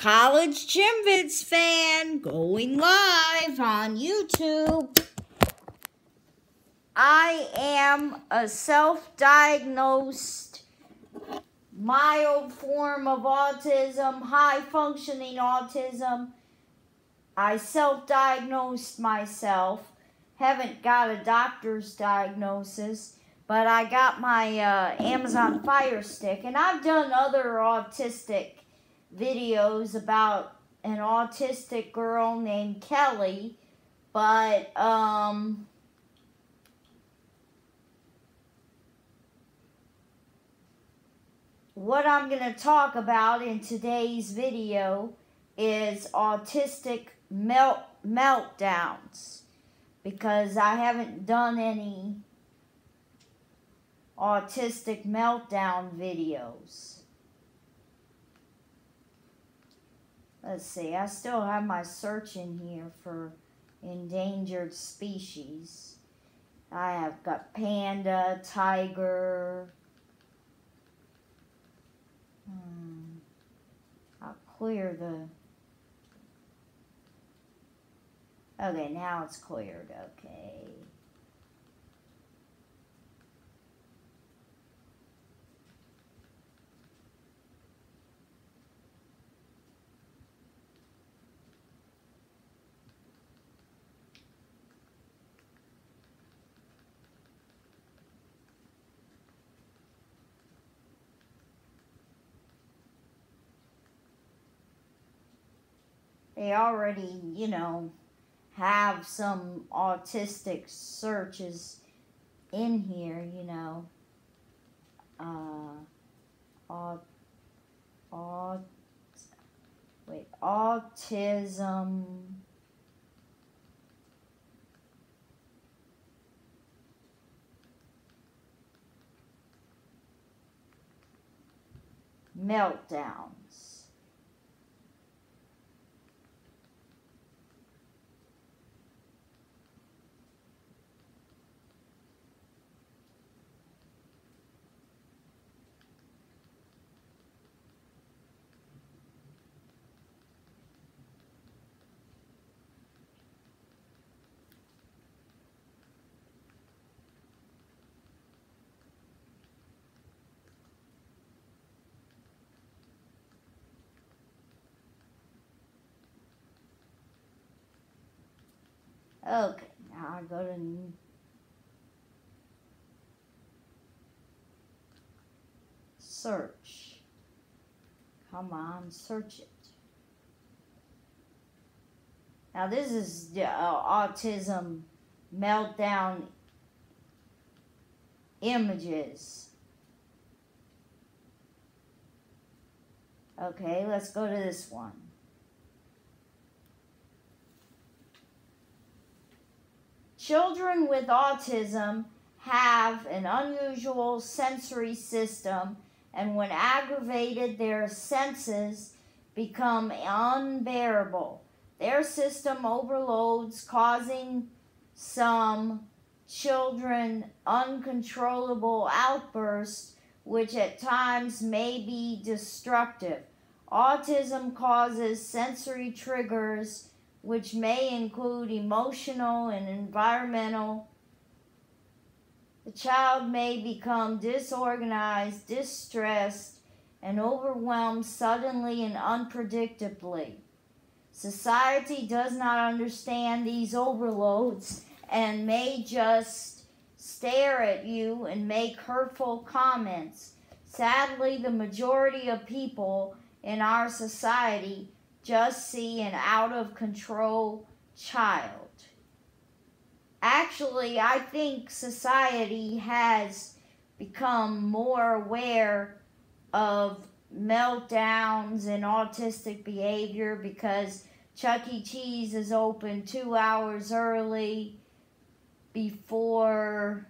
College Gym Vids fan going live on YouTube. I am a self-diagnosed mild form of autism, high-functioning autism. I self-diagnosed myself. Haven't got a doctor's diagnosis, but I got my Amazon Fire Stick, and I've done other autistic videos about an autistic girl named Kelly, but what I'm going to talk about in today's video is autistic meltdowns, because I haven't done any autistic meltdown videos. Let's see, I still have my search in here for endangered species. I have got panda, tiger. I'll clear the... Okay, now it's cleared. Okay. They already, have some autistic searches in here, autism, meltdowns. Okay, now I go to search. Come on, search it. Now this is the autism meltdown images. Okay, let's go to this one. Children with autism have an unusual sensory system, and when aggravated, their senses become unbearable. Their system overloads, causing some children uncontrollable outbursts, which at times may be destructive. Autism causes sensory triggers which may include emotional and environmental. The child may become disorganized, distressed, and overwhelmed suddenly and unpredictably. Society does not understand these overloads and may just stare at you and make hurtful comments. Sadly, the majority of people in our society just see an out-of-control child. Actually, I think society has become more aware of meltdowns and autistic behavior because Chuck E. Cheese is open 2 hours early before,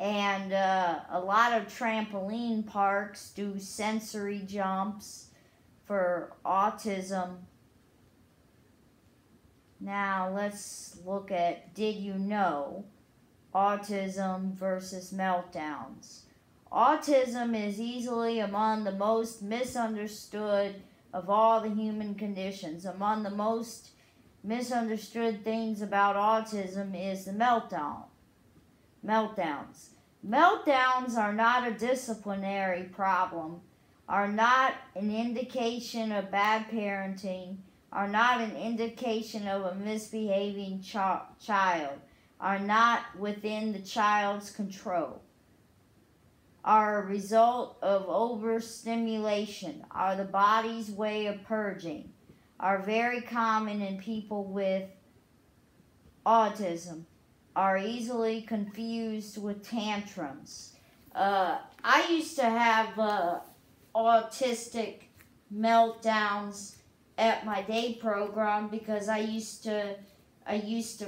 and a lot of trampoline parks do sensory jumps for autism. Now let's look at, did you know, autism versus meltdowns. Autism is easily among the most misunderstood of all the human conditions. Among the most misunderstood things about autism is the meltdowns. Meltdowns are not a disciplinary problem, are not an indication of bad parenting, are not an indication of a misbehaving child, are not within the child's control, are a result of overstimulation, are the body's way of purging, are very common in people with autism, are easily confused with tantrums. I used to have autistic meltdowns at my day program because I used to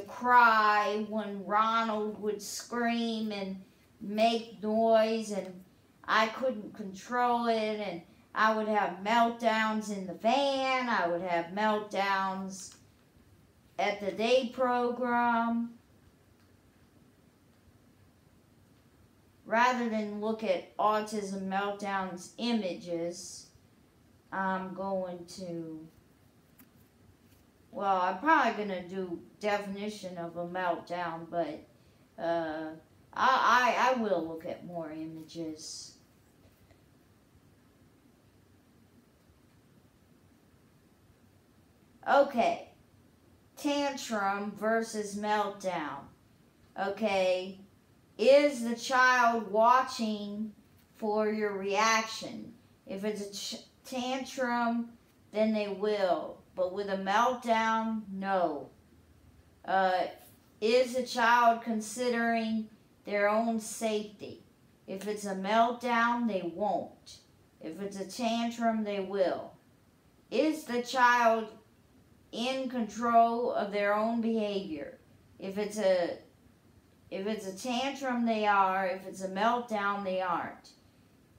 cry when Ronald would scream and make noise, and I couldn't control it, and I would have meltdowns in the van. I would have meltdowns at the day program. Rather than look at autism meltdowns images, I'm going to, well, I'm probably going to do definition of a meltdown, but I will look at more images. Okay, tantrum versus meltdown. Okay, is the child watching for your reaction? If it's a tantrum, then they will. But with a meltdown, no. Is the child considering their own safety? If it's a meltdown, they won't. If it's a tantrum, they will. Is the child in control of their own behavior? If it's a tantrum, they are. If it's a meltdown, they aren't.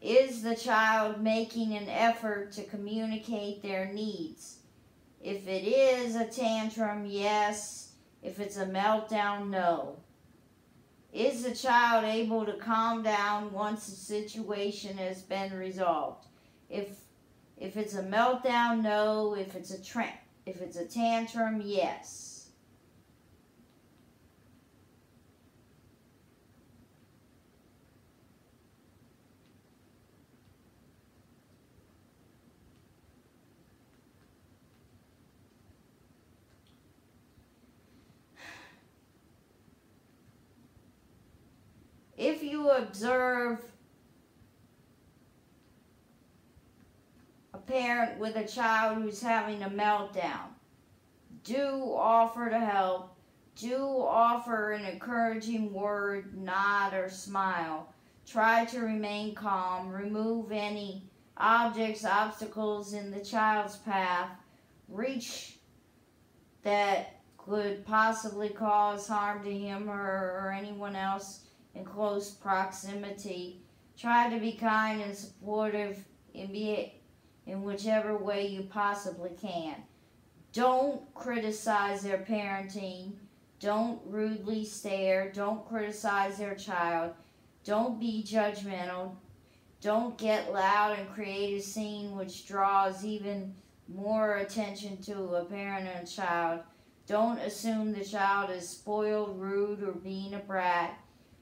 Is the child making an effort to communicate their needs? If it is a tantrum, yes. If it's a meltdown, no. Is the child able to calm down once the situation has been resolved? If it's a meltdown, no. If it's a tantrum, yes. If you observe a parent with a child who's having a meltdown, do offer to help. Do offer an encouraging word, nod, or smile. Try to remain calm. Remove any objects, obstacles in the child's path. Reach that could possibly cause harm to him or anyone else in close proximity. Try to be kind and supportive in whichever way you possibly can. Don't criticize their parenting. Don't rudely stare. Don't criticize their child. Don't be judgmental. Don't get loud and create a scene which draws even more attention to a parent and a child. Don't assume the child is spoiled, rude, or being a brat.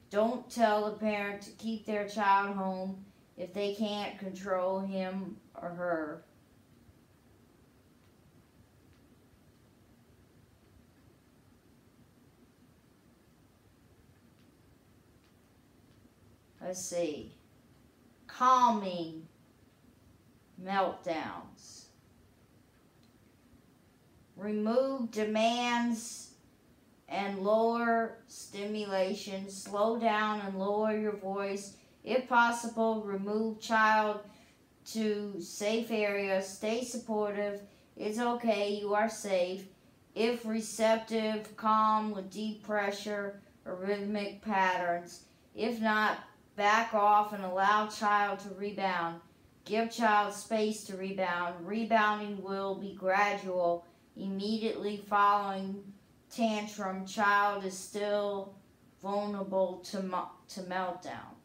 Don't tell the parent to keep their child home if they can't control him or her. Let's see. Calming meltdowns. Remove demands and lower stimulation. Slow down and lower your voice. If possible, remove child to safe area. Stay supportive. It's okay, you are safe. If receptive, calm with deep pressure or rhythmic patterns. If not, back off and allow child to rebound. Give child space to rebound. Rebounding will be gradual. Immediately following tantrum, child is still vulnerable to meltdown.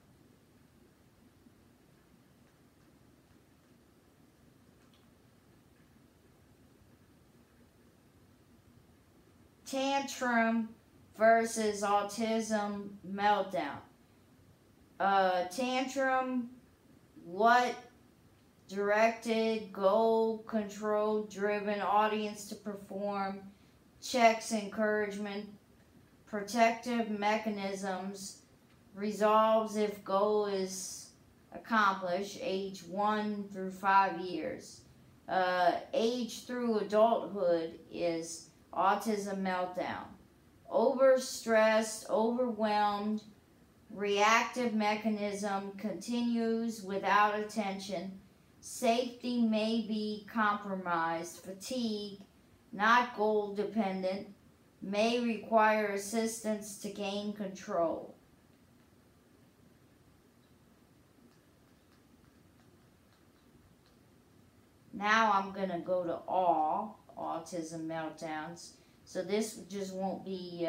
tantrum versus autism meltdown. Tantrum, what directed, goal, control driven audience to perform, checks, encouragement, protective mechanisms, resolves if goal is accomplished, age 1 through 5 years. Age through adulthood is autism meltdown. Overstressed, overwhelmed, reactive mechanism continues without attention. Safety may be compromised. Fatigue, not goal dependent, may require assistance to gain control. Now I'm going to go to autism meltdowns. So this just won't be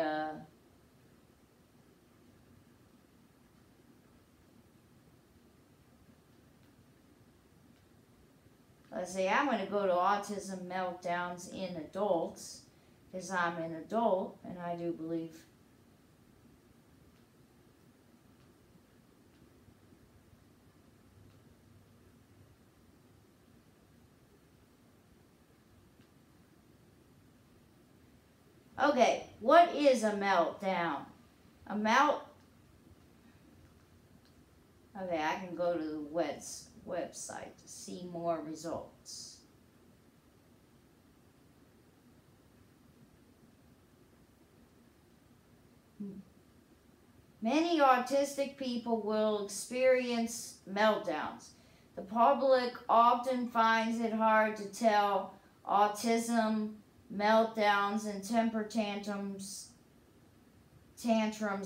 let's say I'm going to go to autism meltdowns in adults, because I'm an adult, and I do believe okay, what is a meltdown? Okay, I can go to the website to see more results. Many autistic people will experience meltdowns. The public often finds it hard to tell autism meltdowns and temper tantrums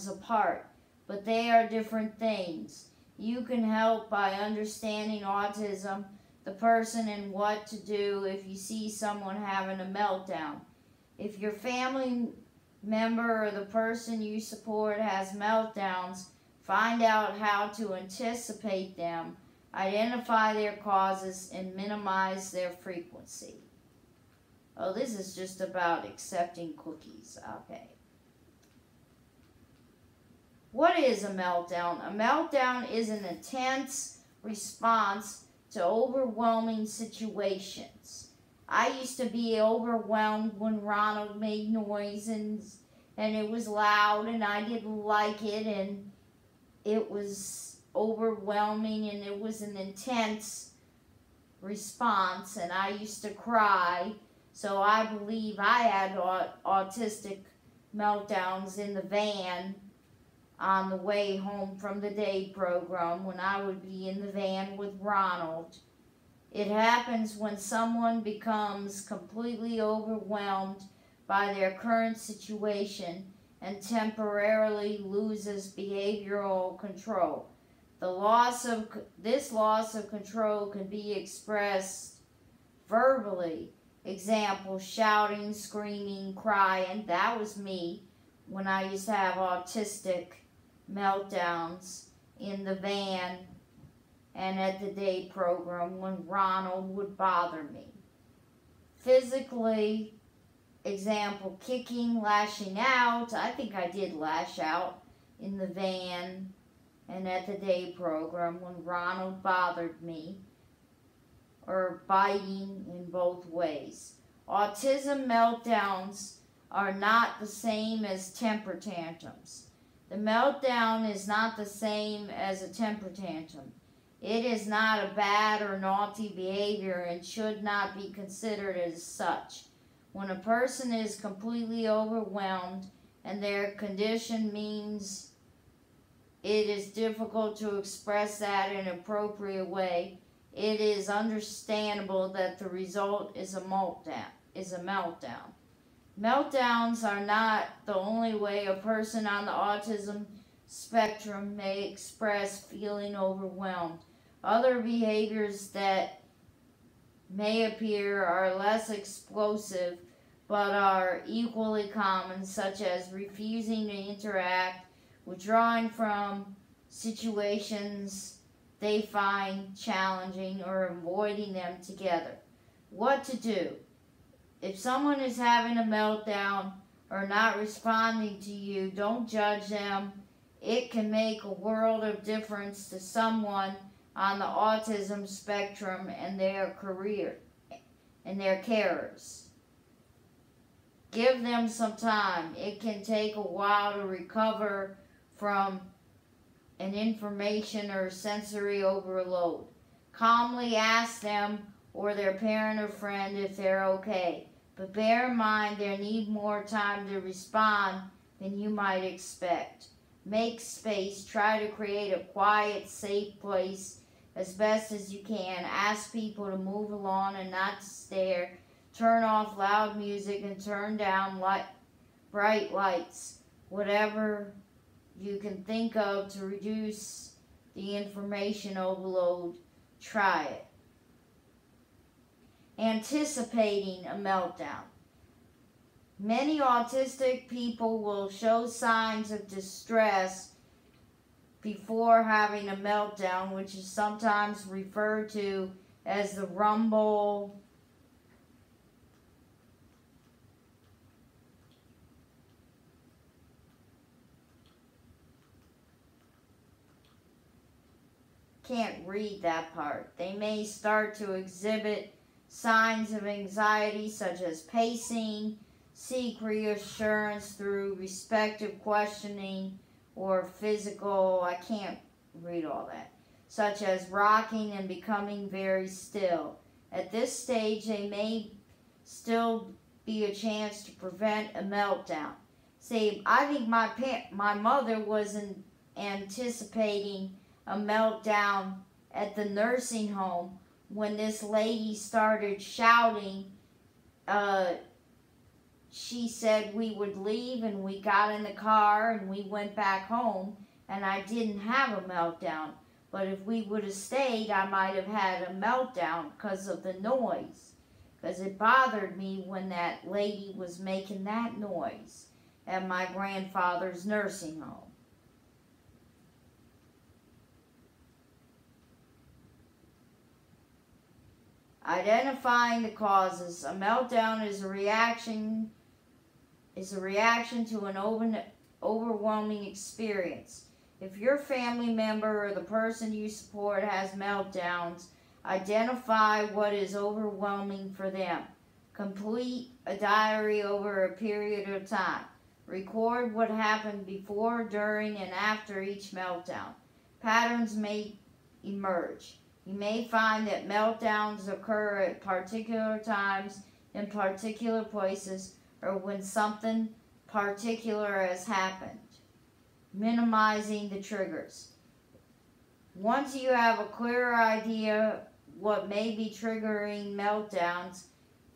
apart, but they are different things. You can help by understanding autism, the person, and what to do if you see someone having a meltdown. If your family member or the person you support has meltdowns, find out how to anticipate them, identify their causes, and minimize their frequency. Oh, this is just about accepting cookies. Okay. What is a meltdown? A meltdown is an intense response to overwhelming situations. I used to be overwhelmed when Ronald made noise and it was loud and I didn't like it and it was overwhelming and it was an intense response and I used to cry. So I believe I had autistic meltdowns in the van on the way home from the day program when I would be in the van with Ronald. It happens when someone becomes completely overwhelmed by their current situation and temporarily loses behavioral control. This loss of control can be expressed verbally. Example, shouting, screaming, crying. That was me when I used to have autistic meltdowns in the van and at the day program when Ronald would bother me. Physically, example, kicking, lashing out. I think I did lash out in the van and at the day program when Ronald bothered me, or biting in both ways. Autism meltdowns are not the same as temper tantrums. The meltdown is not the same as a temper tantrum. It is not a bad or naughty behavior and should not be considered as such. When a person is completely overwhelmed and their condition means it is difficult to express that in an appropriate way, it is understandable that the result is a meltdown. Meltdowns are not the only way a person on the autism spectrum may express feeling overwhelmed. Other behaviors that may appear are less explosive but are equally common, such as refusing to interact, withdrawing from situations they find challenging, or avoiding them together. What to do? If someone is having a meltdown, or not responding to you, don't judge them. It can make a world of difference to someone on the autism spectrum and their career and their carers. Give them some time. It can take a while to recover from an information or sensory overload. Calmly ask them or their parent or friend if they're okay. But bear in mind they need more time to respond than you might expect. Make space. Try to create a quiet, safe place as best as you can. Ask people to move along and not to stare. Turn off loud music and turn down bright lights. Whatever you can think of to reduce the information overload, try it. Anticipating a meltdown. Many autistic people will show signs of distress before having a meltdown, which is sometimes referred to as the rumble, can't read that part. They may start to exhibit signs of anxiety such as pacing, seek reassurance through respective questioning, or physical, I can't read all that, such as rocking and becoming very still. At this stage, they may still be a chance to prevent a meltdown. Say, I think my mother was anticipating a meltdown at the nursing home when this lady started shouting. She said we would leave, and we got in the car and we went back home, and I didn't have a meltdown. But if we would have stayed, I might have had a meltdown because of the noise. Because it bothered me when that lady was making that noise at my grandfather's nursing home. Identifying the causes. A meltdown is a reaction to an overwhelming experience. If your family member or the person you support has meltdowns, identify what is overwhelming for them. Complete a diary over a period of time. Record what happened before, during, and after each meltdown. Patterns may emerge. You may find that meltdowns occur at particular times in particular places, or when something particular has happened. Minimizing the triggers. Once you have a clearer idea what may be triggering meltdowns,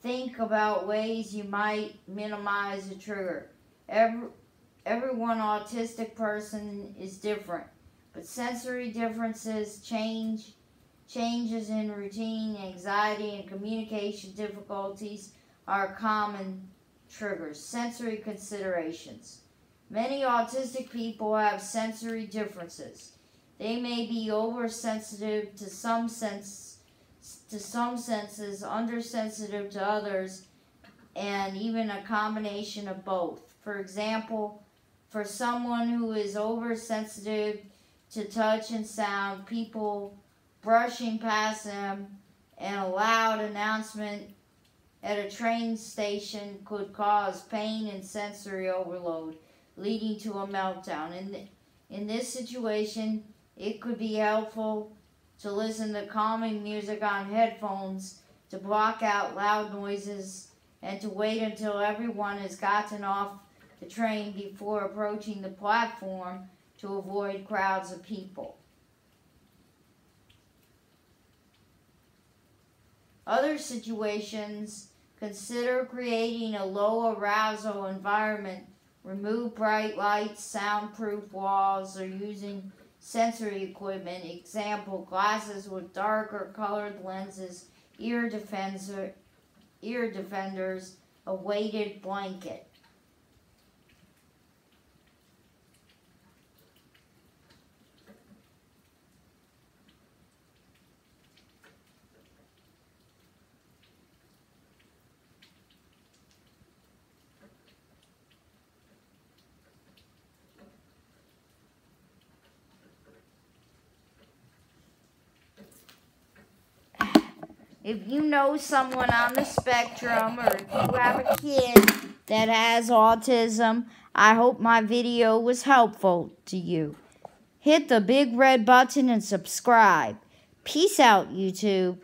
think about ways you might minimize the trigger. Everyone autistic person is different, but sensory differences, changes in routine, anxiety, and communication difficulties are common triggers. Sensory considerations. Many autistic people have sensory differences. They may be oversensitive to some senses, undersensitive to others, and even a combination of both. For example, for someone who is oversensitive to touch and sound, people brushing past them and a loud announcement at a train station could cause pain and sensory overload, leading to a meltdown. In this situation, it could be helpful to listen to calming music on headphones to block out loud noises and to wait until everyone has gotten off the train before approaching the platform to avoid crowds of people. Other situations, consider creating a low arousal environment. Remove bright lights, soundproof walls, or using sensory equipment. Example, glasses with darker colored lenses, ear defenders, a weighted blanket. If you know someone on the spectrum, or if you have a kid that has autism, I hope my video was helpful to you. Hit the big red button and subscribe. Peace out, YouTube.